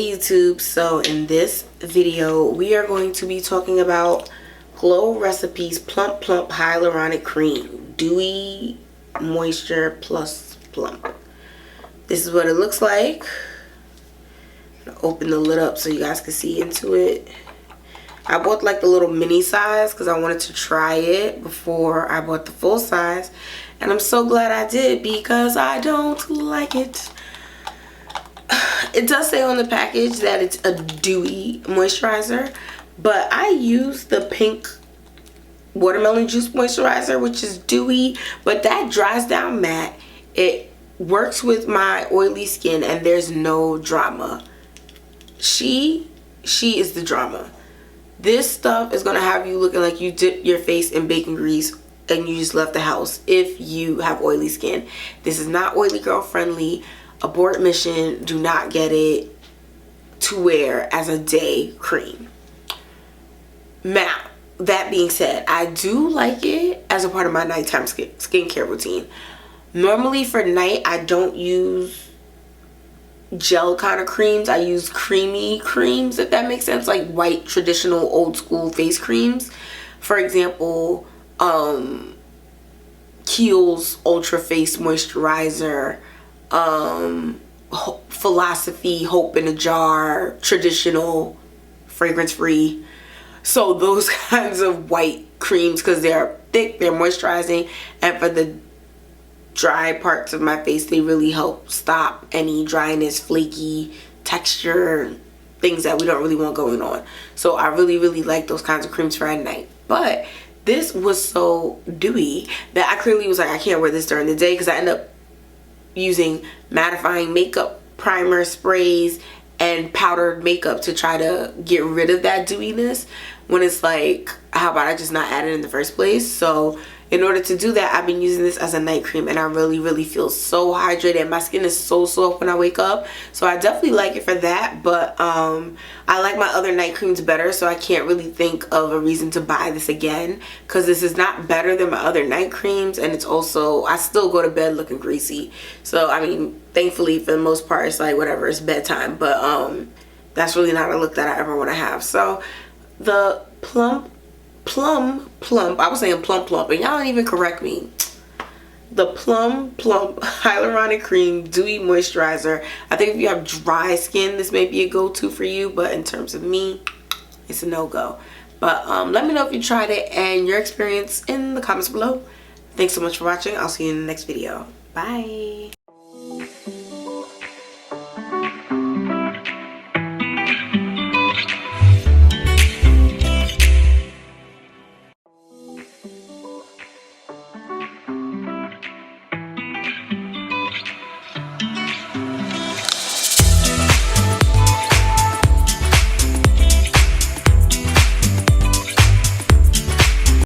YouTube. So in this video we are going to be talking about Glow Recipes Plump Plump Hyaluronic Cream Dewy Moisture Plus Plump. This is what it looks like. Open the lid up so you guys can see into it. I bought like the little mini size because I wanted to try it before I bought the full size, and I'm so glad I did because I don't like it. It does say on the package that it's a dewy moisturizer, but I use the pink watermelon juice moisturizer, which is dewy, but that dries down matte. It works with my oily skin and there's no drama. She is the drama. This stuff is gonna have you looking like you dipped your face in bacon grease and you just left the house if you have oily skin. This is not oily girl friendly. Abort mission. Do not get it to wear as a day cream. Now, that being said, I do like it as a part of my nighttime skincare routine. Normally for night, I don't use gel kind of creams. I use creamy creams, if that makes sense, like white traditional old school face creams. For example, Kiehl's Ultra Face Moisturizer, Philosophy Hope in a Jar, traditional, fragrance free. So those kinds of white creams, because they're thick, they're moisturizing, and for the dry parts of my face they really help stop any dryness, flaky texture, things that we don't really want going on. So I really like those kinds of creams for at night. But this was so dewy that I clearly was like, I can't wear this during the day, because I end up using mattifying makeup primer sprays and powdered makeup to try to get rid of that dewiness, when it's like, how about I just not add it in the first place? So in order to do that, I've been using this as a night cream, and I really feel so hydrated. My skin is so soft when I wake up, so I definitely like it for that. But I like my other night creams better, so I can't really think of a reason to buy this again, because this is not better than my other night creams, and it's also, I still go to bed looking greasy. So I mean, thankfully for the most part it's like whatever, it's bedtime, but that's really not a look that I ever want to have. So the Plum Plump, I was saying Plum Plump and y'all didn't even correct me. The Plum Plump Hyaluronic Cream Dewy Moisturizer. I think if you have dry skin, this may be a go-to for you, but in terms of me, it's a no-go. But let me know if you tried it and your experience in the comments below. Thanks so much for watching. I'll see you in the next video. Bye.